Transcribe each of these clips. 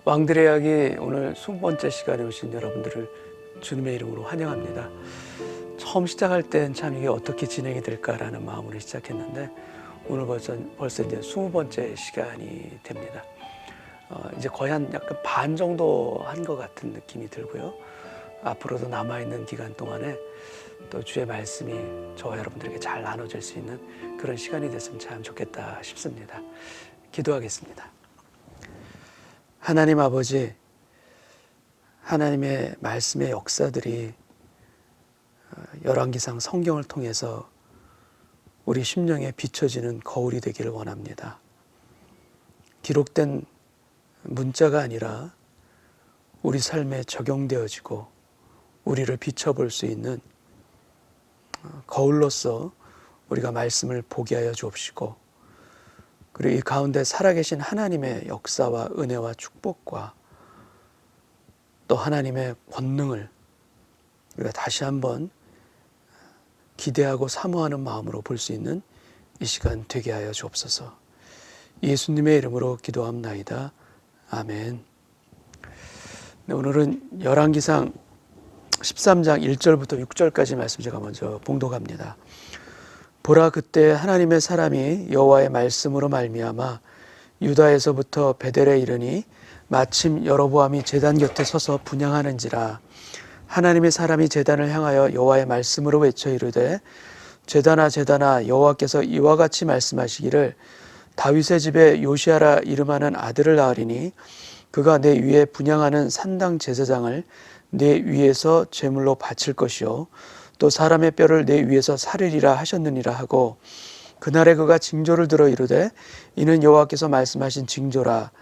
왕들의 이야기 오늘 20번째 시간에 오신 여러분들을 주님의 이름으로 환영합니다. 처음 시작할 땐 참 이게 어떻게 진행이 될까라는 마음으로 시작했는데 오늘 벌써 이제 20번째 시간이 됩니다. 이제 거의 한 약간 반 정도 한 것 같은 느낌이 들고요. 앞으로도 남아있는 기간 동안에 또 주의 말씀이 저와 여러분들에게 잘 나눠질 수 있는 그런 시간이 됐으면 참 좋겠다 싶습니다. 기도하겠습니다. 하나님 아버지, 하나님의 말씀의 역사들이 열왕기상 성경을 통해서 우리 심령에 비춰지는 거울이 되기를 원합니다. 기록된 문자가 아니라 우리 삶에 적용되어지고 우리를 비춰볼 수 있는 거울로서 우리가 말씀을 보게 하여 주옵시고, 그리고 이 가운데 살아계신 하나님의 역사와 은혜와 축복과 또 하나님의 권능을 우리가 다시 한번 기대하고 사모하는 마음으로 볼 수 있는 이 시간 되게 하여 주옵소서. 예수님의 이름으로 기도합나이다. 아멘. 네, 오늘은 열왕기상 13장 1절부터 6절까지 말씀 제가 먼저 봉독합니다. 보라, 그때 하나님의 사람이 여호와의 말씀으로 말미암아 유다에서부터 베델에 이르니 마침 여로보암이 제단 곁에 서서 분향하는지라. 하나님의 사람이 제단을 향하여 여호와의 말씀으로 외쳐 이르되, 제단아 제단아, 여호와께서 이와 같이 말씀하시기를 다윗의 집에 요시아라 이름하는 아들을 낳으리니 그가 내 위에 분향하는 산당 제사장을 내 위에서 제물로 바칠 것이요 또 사람의 뼈를 내 위에서 사르리라 하셨느니라 하고, 그날에 그가 징조를 들어 이르되, 이는 여호와께서 말씀하신 징조라.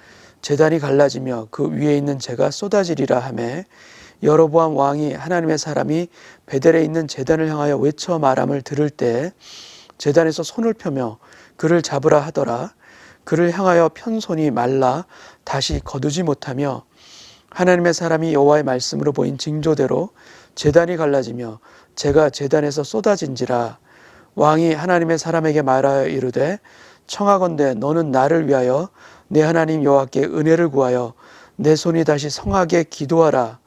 제단이 갈라지며 그 위에 있는 재가 쏟아지리라 하매, 여로보암 왕이 하나님의 사람이 베델에 있는 제단을 향하여 외쳐 말함을 들을 때 제단에서 손을 펴며 그를 잡으라 하더라. 그를 향하여 편 손이 말라 다시 거두지 못하며, 하나님의 사람이 여호와의 말씀으로 보인 징조대로 제단이 갈라지며 재가 제단에서 쏟아진지라. 왕이 하나님의 사람에게 말하여 이르되, 청하건대 너는 나를 위하여 내 하나님 여호와께 은혜를 구하여 내 손이 다시 성하게 기도하라.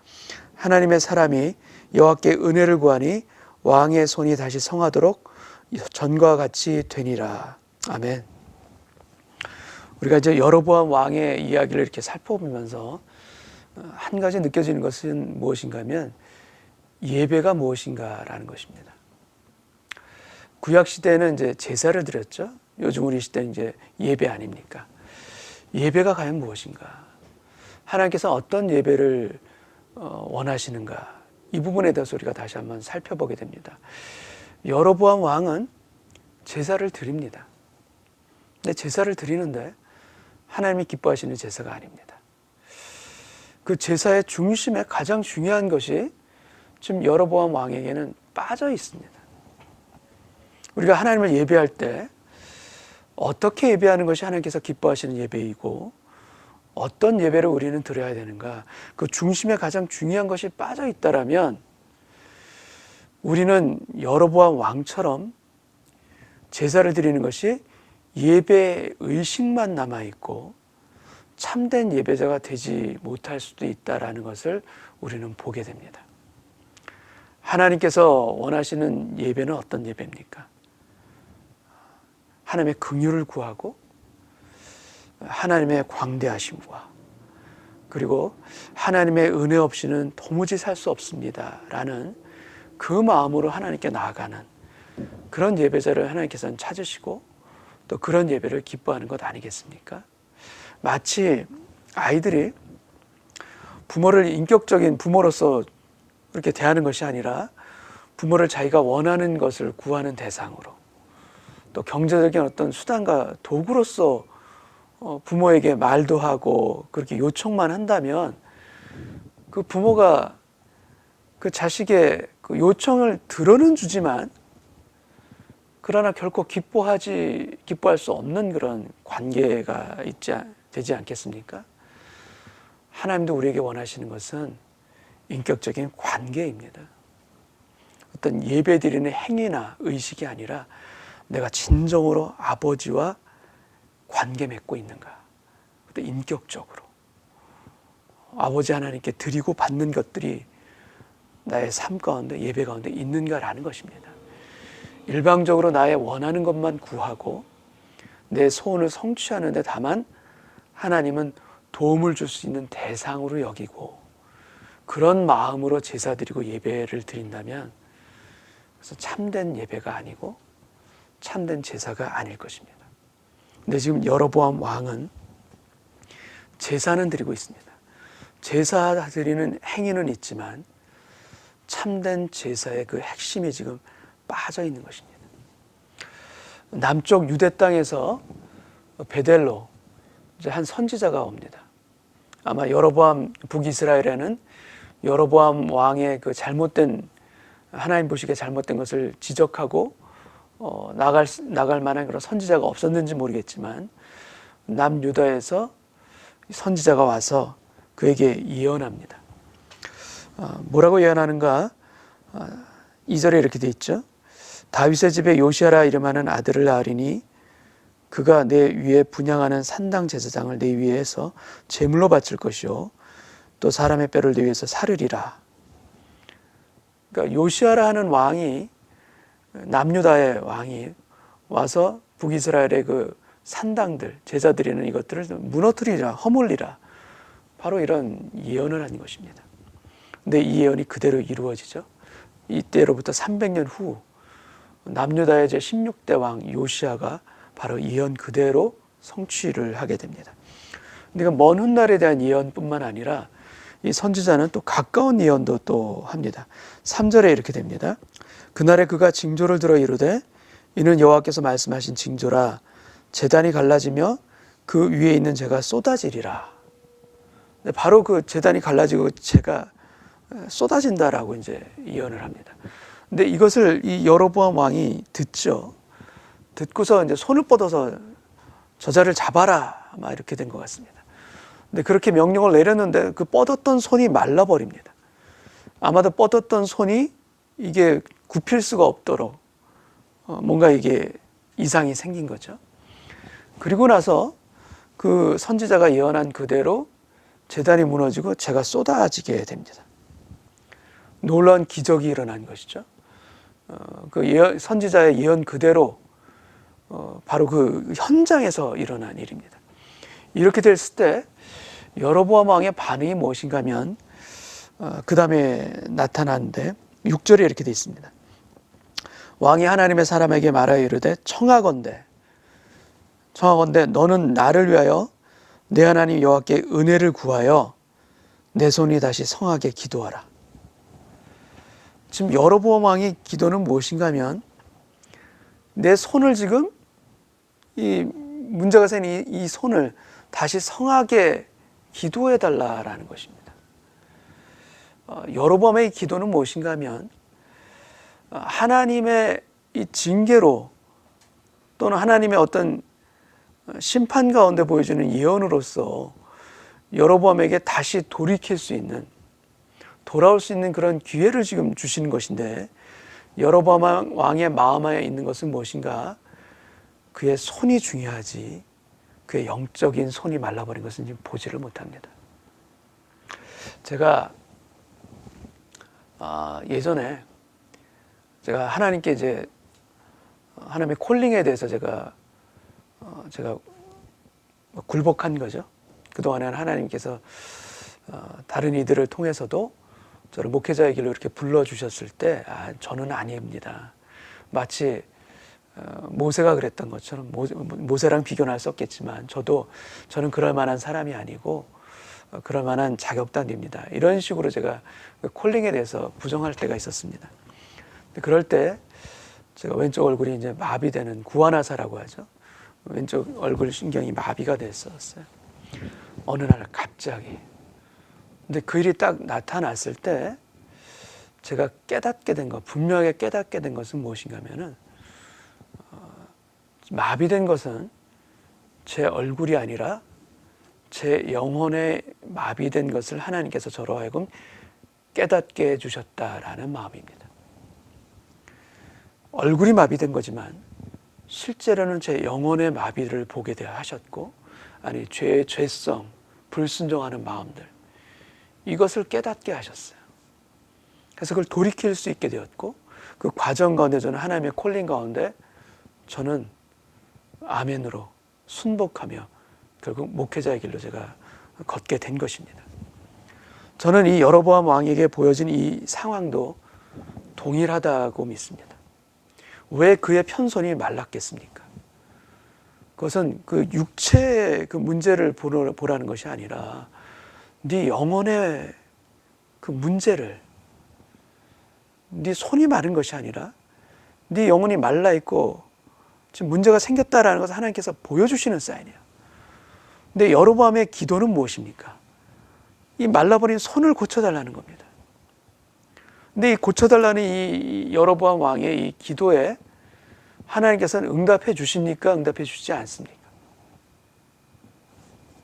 하나님의 사람이 여호와께 은혜를 구하니 왕의 손이 다시 성하도록 전과 같이 되니라. 아멘. 우리가 이제 여로보암 왕의 이야기를 이렇게 살펴보면서 한 가지 느껴지는 것은 무엇인가 하면 예배가 무엇인가라는 것입니다. 구약 시대에는 이제 제사를 드렸죠. 요즘 우리 시대는 이제 예배 아닙니까? 예배가 과연 무엇인가? 하나님께서 어떤 예배를 원하시는가? 이 부분에 대해서 우리가 다시 한번 살펴보게 됩니다. 여로보암 왕은 제사를 드립니다. 근데 제사를 드리는데 하나님이 기뻐하시는 제사가 아닙니다. 그 제사의 중심에 가장 중요한 것이 지금 여로보암 왕에게는 빠져 있습니다. 우리가 하나님을 예배할 때 어떻게 예배하는 것이 하나님께서 기뻐하시는 예배이고 어떤 예배를 우리는 드려야 되는가, 그 중심에 가장 중요한 것이 빠져 있다라면 우리는 여로보암 왕처럼 제사를 드리는 것이 예배 의식만 남아있고 참된 예배자가 되지 못할 수도 있다라는 것을 우리는 보게 됩니다. 하나님께서 원하시는 예배는 어떤 예배입니까? 하나님의 긍휼을 구하고 하나님의 광대하심과 그리고 하나님의 은혜 없이는 도무지 살 수 없습니다 라는 그 마음으로 하나님께 나아가는 그런 예배자를 하나님께서는 찾으시고 또 그런 예배를 기뻐하는 것 아니겠습니까? 마치 아이들이 부모를 인격적인 부모로서 그렇게 대하는 것이 아니라 부모를 자기가 원하는 것을 구하는 대상으로, 또 경제적인 어떤 수단과 도구로서 부모에게 말도 하고 그렇게 요청만 한다면 그 부모가 그 자식의 그 요청을 들어는 주지만 그러나 결코 기뻐할 수 없는 그런 관계가 되지 않겠습니까? 하나님도 우리에게 원하시는 것은 인격적인 관계입니다. 어떤 예배드리는 행위나 의식이 아니라 내가 진정으로 아버지와 관계 맺고 있는가, 인격적으로 아버지 하나님께 드리고 받는 것들이 나의 삶 가운데, 예배 가운데 있는가라는 것입니다. 일방적으로 나의 원하는 것만 구하고 내 소원을 성취하는데 다만 하나님은 도움을 줄 수 있는 대상으로 여기고 그런 마음으로 제사 드리고 예배를 드린다면 그래서 참된 예배가 아니고 참된 제사가 아닐 것입니다. 근데 지금 여로보암 왕은 제사는 드리고 있습니다. 제사 드리는 행위는 있지만 참된 제사의 그 핵심이 지금 빠져 있는 것입니다. 남쪽 유대 땅에서 베델로 이제 한 선지자가 옵니다. 아마 여로보암 북이스라엘에는 여로보암 왕의 그 잘못된 하나님 보시기에 잘못된 것을 지적하고 나갈 만한 그런 선지자가 없었는지 모르겠지만 남유다에서 선지자가 와서 그에게 예언합니다. 뭐라고 예언하는가? 2절에 이렇게 돼 있죠. 다윗의 집에 요시아라 이름하는 아들을 낳으리니 그가 내 위에 분향하는 산당 제사장을 내 위에서 제물로 바칠 것이요 또 사람의 뼈를 내 위에서 사르리라. 그러니까 요시아라 하는 왕이 남유다의 왕이 와서 북이스라엘의 그 산당들 제사 드리는 이것들을 무너뜨리라, 허물리라. 바로 이런 예언을 한 것입니다. 근데 이 예언이 그대로 이루어지죠. 이때로부터 300년 후 남유다의 제16대 왕 요시아가 바로 예언 그대로 성취를 하게 됩니다. 그러니까 먼 훗날에 대한 예언뿐만 아니라 이 선지자는 또 가까운 예언도 또 합니다. 3절에 이렇게 됩니다. 그날에 그가 징조를 들어 이르되 이는 여호와께서 말씀하신 징조라 제단이 갈라지며 그 위에 있는 재가 쏟아지리라. 바로 그 제단이 갈라지고 재가 쏟아진다라고 이제 예언을 합니다. 근데 이것을 이 여로보암 왕이 듣죠. 듣고서 이제 손을 뻗어서 저자를 잡아라 막 이렇게 된 것 같습니다. 근데 그렇게 명령을 내렸는데 그 뻗었던 손이 말라버립니다. 아마도 뻗었던 손이 이게 굽힐 수가 없도록 뭔가 이게 이상이 생긴 거죠. 그리고 나서 그 선지자가 예언한 그대로 제단이 무너지고 재가 쏟아지게 됩니다. 놀라운 기적이 일어난 것이죠. 그 선지자의 예언 그대로 바로 그 현장에서 일어난 일입니다. 이렇게 됐을 때 여로보암 왕의 반응이 무엇인가 하면 그 다음에 나타나는데 6절에 이렇게 되어 있습니다. 왕이 하나님의 사람에게 말하여 이르되 청하건대 너는 나를 위하여 내 하나님 여호와께 은혜를 구하여 내 손이 다시 성하게 기도하라. 지금 여로보암 왕의 기도는 무엇인가 하면 내 손을 지금 이 문제가 생긴 이 손을 다시 성하게 기도해 달라라는 것입니다. 여로보암의 기도는 무엇인가 하면 하나님의 이 징계로 또는 하나님의 어떤 심판 가운데 보여주는 예언으로서 여로보암에게 다시 돌이킬 수 있는 돌아올 수 있는 그런 기회를 지금 주시는 것인데 여로보암 왕의 마음 안에 있는 것은 무엇인가? 그의 손이 중요하지 그의 영적인 손이 말라버린 것은 지금 보지를 못합니다. 제가 예전에 제가 하나님께 이제 하나님의 콜링에 대해서 제가 굴복한 거죠. 그동안에는 하나님께서 다른 이들을 통해서도 저를 목회자의 길로 이렇게 불러주셨을 때 저는 아닙니다. 마치 모세가 그랬던 것처럼 모세랑 비교는 할 수 없겠지만 저는 그럴 만한 사람이 아니고 그럴 만한 자격도 안 됩니다. 이런 식으로 제가 콜링에 대해서 부정할 때가 있었습니다. 그럴 때 제가 왼쪽 얼굴이 이제 마비되는 구아나사라고 하죠. 왼쪽 얼굴 신경이 마비가 됐었어요. 어느 날 갑자기. 근데 그 일이 딱 나타났을 때 제가 깨닫게 된 것, 분명하게 깨닫게 된 것은 무엇인가 하면은 마비된 것은 제 얼굴이 아니라 제 영혼에 마비된 것을 하나님께서 저로 하여금 깨닫게 해주셨다라는 마음입니다. 얼굴이 마비된 거지만 실제로는 제 영혼의 마비를 보게 되어 하셨고 죄성, 불순종하는 마음들 이것을 깨닫게 하셨어요. 그래서 그걸 돌이킬 수 있게 되었고, 그 과정 가운데 저는 하나님의 콜링 가운데 저는 아멘으로 순복하며 결국 목회자의 길로 제가 걷게 된 것입니다. 저는 이 여로보암 왕에게 보여진 이 상황도 동일하다고 믿습니다. 왜 그의 편손이 말랐겠습니까? 그것은 그 육체의 그 문제를 보라는 것이 아니라 네 영혼의 그 문제를, 네 손이 마른 것이 아니라 네 영혼이 말라 있고 지금 문제가 생겼다라는 것을 하나님께서 보여주시는 사인이에요. 근데 여로보암의 기도는 무엇입니까? 이 말라버린 손을 고쳐달라는 겁니다. 근데 이 고쳐달라는 이 여로보암 왕의 이 기도에 하나님께서는 응답해 주십니까? 응답해 주시지 않습니까?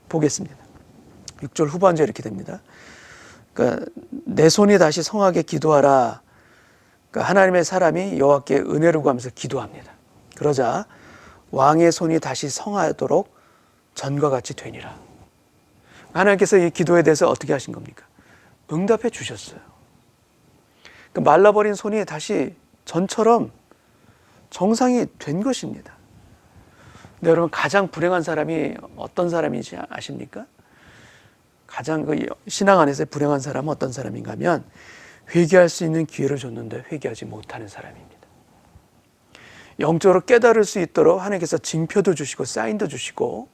보겠습니다. 6절 후반절에 이렇게 됩니다. 그러니까 내 손이 다시 성하게 기도하라. 그러니까 하나님의 사람이 여호와께 은혜를 구하면서 기도합니다. 그러자 왕의 손이 다시 성하도록 전과 같이 되니라. 하나님께서 이 기도에 대해서 어떻게 하신 겁니까? 응답해 주셨어요. 그러니까 말라버린 손이 다시 전처럼 정상이 된 것입니다. 근데 여러분, 가장 불행한 사람이 어떤 사람인지 아십니까? 가장 그 신앙 안에서의 불행한 사람은 어떤 사람인가 하면 회개할 수 있는 기회를 줬는데 회개하지 못하는 사람입니다. 영적으로 깨달을 수 있도록 하나님께서 징표도 주시고 사인도 주시고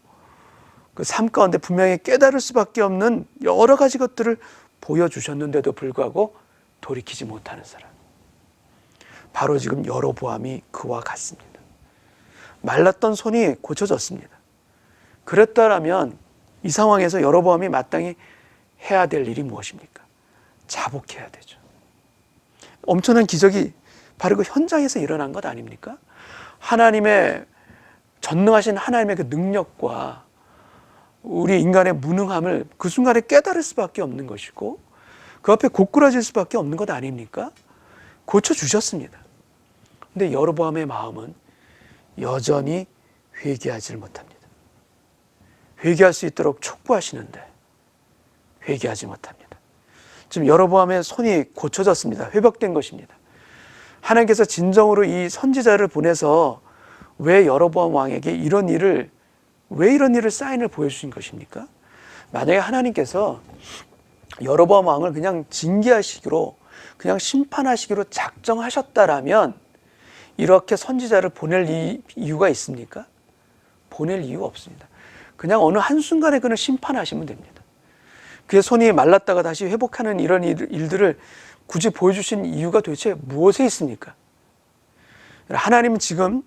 그 삶 가운데 분명히 깨달을 수밖에 없는 여러 가지 것들을 보여주셨는데도 불구하고 돌이키지 못하는 사람. 바로 지금 여로보암이 그와 같습니다. 말랐던 손이 고쳐졌습니다. 그랬다라면 이 상황에서 여로보암이 마땅히 해야 될 일이 무엇입니까? 자복해야 되죠. 엄청난 기적이 바로 그 현장에서 일어난 것 아닙니까? 하나님의 전능하신 하나님의 그 능력과 우리 인간의 무능함을 그 순간에 깨달을 수밖에 없는 것이고 그 앞에 고꾸라질 수밖에 없는 것 아닙니까? 고쳐주셨습니다. 근데 여로보암의 마음은 여전히 회개하지를 못합니다. 회개할 수 있도록 촉구하시는데 회개하지 못합니다. 지금 여로보암의 손이 고쳐졌습니다. 회복된 것입니다. 하나님께서 진정으로 이 선지자를 보내서 왜 여로보암 왕에게 왜 이런 일을 사인을 보여주신 것입니까? 만약에 하나님께서 여로보암 왕을 그냥 징계하시기로, 그냥 심판하시기로 작정하셨다라면 이렇게 선지자를 보낼 이유가 있습니까? 보낼 이유가 없습니다. 그냥 어느 한순간에 그는 심판하시면 됩니다. 그의 손이 말랐다가 다시 회복하는 이런 일들을 굳이 보여주신 이유가 도대체 무엇에 있습니까? 하나님은 지금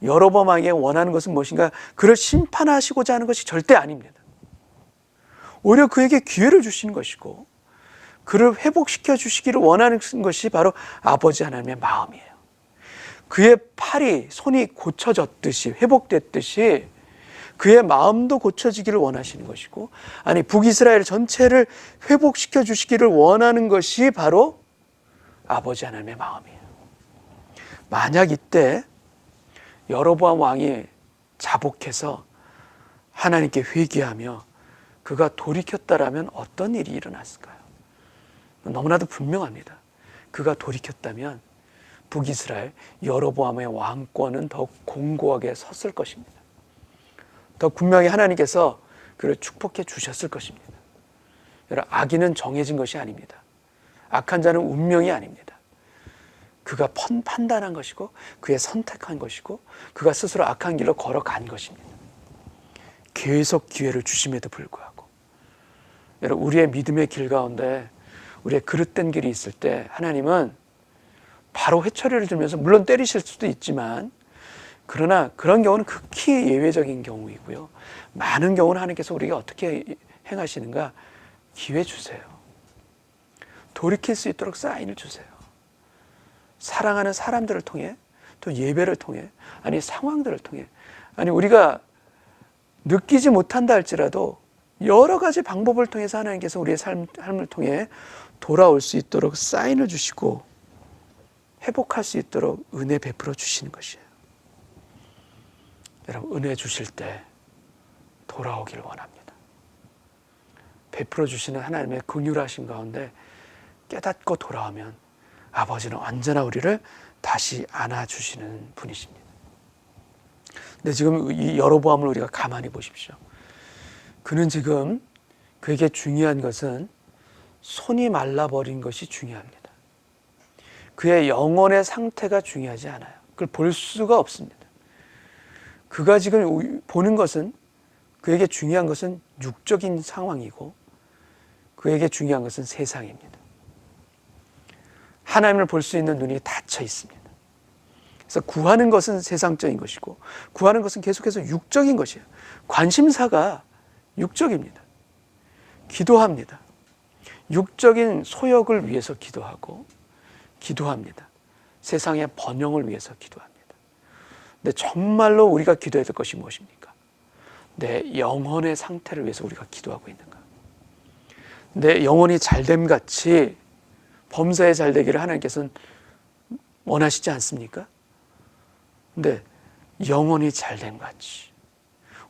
여로보암 왕에게 원하는 것은 무엇인가? 그를 심판하시고자 하는 것이 절대 아닙니다. 오히려 그에게 기회를 주시는 것이고 그를 회복시켜 주시기를 원하는 것이 바로 아버지 하나님의 마음이에요. 그의 손이 고쳐졌듯이, 회복됐듯이 그의 마음도 고쳐지기를 원하시는 것이고, 아니 북이스라엘 전체를 회복시켜 주시기를 원하는 것이 바로 아버지 하나님의 마음이에요. 만약 이때 여로보암 왕이 자복해서 하나님께 회개하며 그가 돌이켰다라면 어떤 일이 일어났을까요? 너무나도 분명합니다. 그가 돌이켰다면 북이스라엘 여로보암의 왕권은 더욱 공고하게 섰을 것입니다. 더 분명히 하나님께서 그를 축복해 주셨을 것입니다. 여러분, 악인은 정해진 것이 아닙니다. 악한 자는 운명이 아닙니다. 그가 판단한 것이고 그의 선택한 것이고 그가 스스로 악한 길로 걸어간 것입니다. 계속 기회를 주심에도 불구하고 여러분, 우리의 믿음의 길 가운데 우리의 그릇된 길이 있을 때 하나님은 바로 회초리를 들면서 물론 때리실 수도 있지만, 그러나 그런 경우는 극히 예외적인 경우이고요. 많은 경우는 하나님께서 우리에게 어떻게 행하시는가? 기회 주세요. 돌이킬 수 있도록 사인을 주세요. 사랑하는 사람들을 통해, 또 예배를 통해, 아니 상황들을 통해, 아니 우리가 느끼지 못한다 할지라도 여러 가지 방법을 통해서 하나님께서 우리의 삶을 통해 돌아올 수 있도록 사인을 주시고 회복할 수 있도록 은혜 베풀어 주시는 것이에요. 여러분, 은혜 주실 때 돌아오길 원합니다. 베풀어 주시는 하나님의 긍휼하신 가운데 깨닫고 돌아오면 아버지는 언제나 우리를 다시 안아주시는 분이십니다. 근데 지금 이 여로보암을 우리가 가만히 보십시오. 그는 지금 그에게 중요한 것은 손이 말라버린 것이 중요합니다. 그의 영혼의 상태가 중요하지 않아요. 그걸 볼 수가 없습니다. 그가 지금 보는 것은, 그에게 중요한 것은 육적인 상황이고 그에게 중요한 것은 세상입니다. 하나님을 볼 수 있는 눈이 닫혀 있습니다. 그래서 구하는 것은 세상적인 것이고 구하는 것은 계속해서 육적인 것이에요. 관심사가 육적입니다. 기도합니다. 육적인 소욕을 위해서 기도하고 기도합니다. 세상의 번영을 위해서 기도합니다. 근데 정말로 우리가 기도해야 될 것이 무엇입니까? 내 영혼의 상태를 위해서 우리가 기도하고 있는가? 내 영혼이 잘됨 같이 범사에 잘되기를 하나님께서는 원하시지 않습니까? 근데 영혼이 잘됨 같이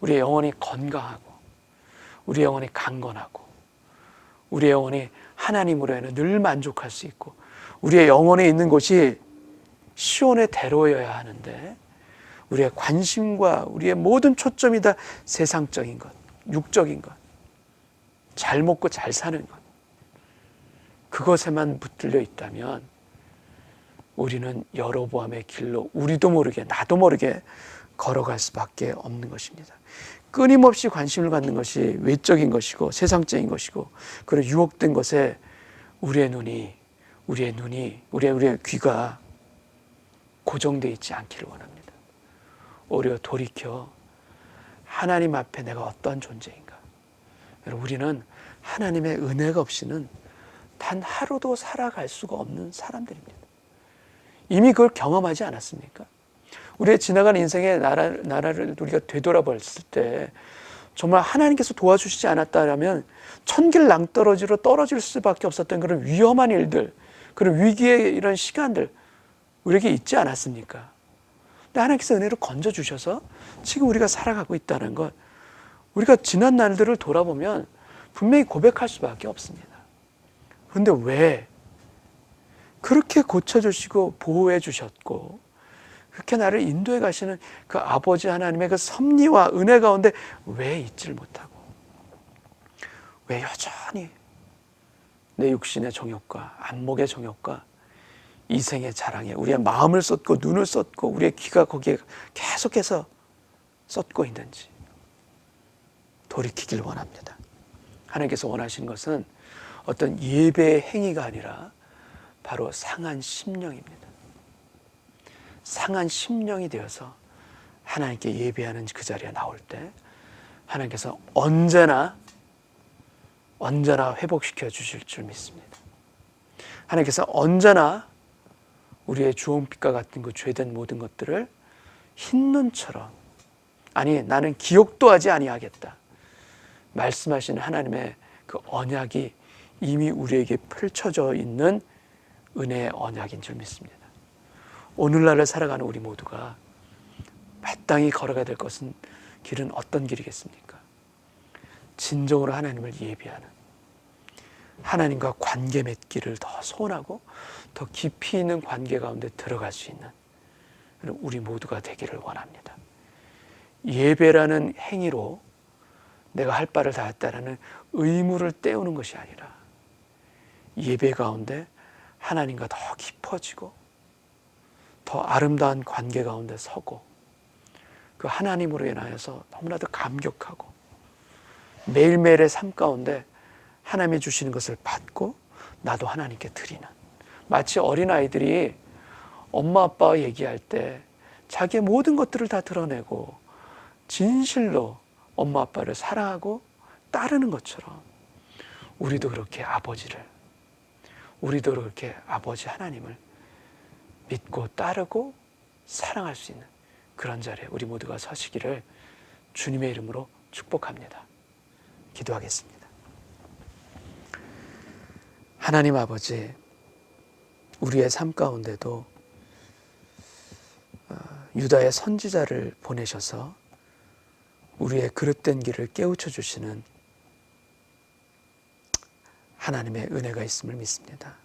우리의 영혼이 건강하고 우리의 영혼이 강건하고 우리의 영혼이 하나님으로 인해 늘 만족할 수 있고 우리의 영혼에 있는 곳이 시온의 대로여야 하는데 우리의 관심과 우리의 모든 초점이 다 세상적인 것, 육적인 것, 잘 먹고 잘 사는 것, 그것에만 붙들려 있다면 우리는 여로보암의 길로 우리도 모르게 나도 모르게 걸어갈 수밖에 없는 것입니다. 끊임없이 관심을 갖는 것이 외적인 것이고 세상적인 것이고 그런 유혹된 것에 우리의 귀가 고정되어 있지 않기를 원합니다. 오히려 돌이켜 하나님 앞에 내가 어떤 존재인가. 여러분, 우리는 하나님의 은혜가 없이는 단 하루도 살아갈 수가 없는 사람들입니다. 이미 그걸 경험하지 않았습니까? 우리의 지나가는 인생의 나라를 우리가 되돌아봤을 때 정말 하나님께서 도와주시지 않았다면 천길낭떠러지로 떨어질 수밖에 없었던 그런 위험한 일들, 그런 위기의 이런 시간들 우리에게 있지 않았습니까? 근데 하나님께서 은혜로 건져주셔서 지금 우리가 살아가고 있다는 것, 우리가 지난 날들을 돌아보면 분명히 고백할 수밖에 없습니다. 그런데 왜 그렇게 고쳐주시고 보호해 주셨고 그렇게 나를 인도해 가시는 그 아버지 하나님의 그 섭리와 은혜 가운데 왜 잊지를 못하고 왜 여전히 내 육신의 정욕과 안목의 정욕과 이생의 자랑에 우리의 마음을 쏟고 눈을 쏟고 우리의 귀가 거기에 계속해서 쏟고 있는지 돌이키길 원합니다. 하나님께서 원하시는 것은 어떤 예배의 행위가 아니라 바로 상한 심령입니다. 상한 심령이 되어서 하나님께 예배하는 그 자리에 나올 때 하나님께서 언제나 회복시켜 주실 줄 믿습니다. 하나님께서 언제나 우리의 주홍빛과 같은 그 죄된 모든 것들을 흰눈처럼, 아니 나는 기억도 하지 아니하겠다 말씀하시는 하나님의 그 언약이 이미 우리에게 펼쳐져 있는 은혜의 언약인 줄 믿습니다. 오늘날을 살아가는 우리 모두가 마땅히 걸어가야 될 것은 길은 어떤 길이겠습니까? 진정으로 하나님을 예비하는, 하나님과 관계 맺기를 더 소원하고 더 깊이 있는 관계 가운데 들어갈 수 있는 우리 모두가 되기를 원합니다. 예배라는 행위로 내가 할 바를 다했다라는 의무를 때우는 것이 아니라 예배 가운데 하나님과 더 깊어지고 더 아름다운 관계 가운데 서고 그 하나님으로 인하여서 너무나도 감격하고 매일매일의 삶 가운데 하나님이 주시는 것을 받고 나도 하나님께 드리는, 마치 어린아이들이 엄마 아빠와 얘기할 때 자기의 모든 것들을 다 드러내고 진실로 엄마 아빠를 사랑하고 따르는 것처럼 우리도 그렇게 아버지 하나님을 믿고 따르고 사랑할 수 있는 그런 자리에 우리 모두가 서시기를 주님의 이름으로 축복합니다. 기도하겠습니다. 하나님 아버지, 우리의 삶 가운데도 유다의 선지자를 보내셔서 우리의 그릇된 길을 깨우쳐 주시는 하나님의 은혜가 있음을 믿습니다.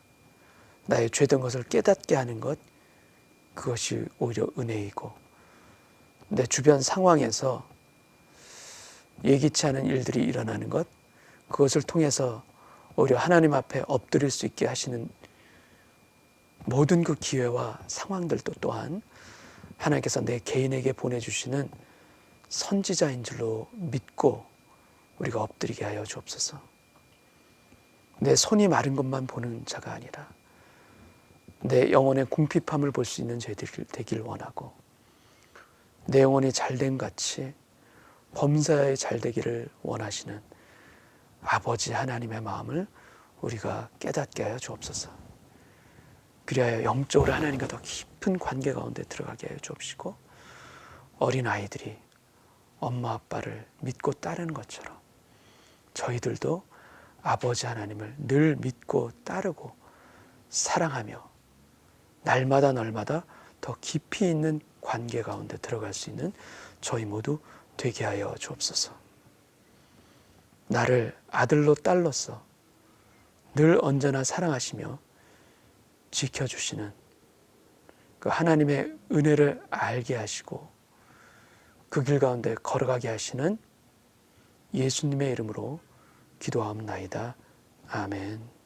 나의 죄된 것을 깨닫게 하는 것, 그것이 오히려 은혜이고, 내 주변 상황에서 예기치 않은 일들이 일어나는 것, 그것을 통해서 오히려 하나님 앞에 엎드릴 수 있게 하시는 모든 그 기회와 상황들도 또한 하나님께서 내 개인에게 보내주시는 선지자인 줄로 믿고 우리가 엎드리게 하여 주옵소서. 내 손이 마른 것만 보는 자가 아니라 내 영혼의 궁핍함을 볼 수 있는 저희들 되길 원하고, 내 영혼이 잘된 같이 범사에 잘되기를 원하시는 아버지 하나님의 마음을 우리가 깨닫게 하여 주옵소서. 그리하여 영적으로 하나님과 더 깊은 관계 가운데 들어가게 하여 주옵시고, 어린아이들이 엄마 아빠를 믿고 따르는 것처럼 저희들도 아버지 하나님을 늘 믿고 따르고 사랑하며 날마다 날마다 더 깊이 있는 관계 가운데 들어갈 수 있는 저희 모두 되게 하여 주옵소서. 나를 아들로 딸로서 늘 언제나 사랑하시며 지켜주시는 그 하나님의 은혜를 알게 하시고 그 길 가운데 걸어가게 하시는 예수님의 이름으로 기도하옵나이다. 아멘.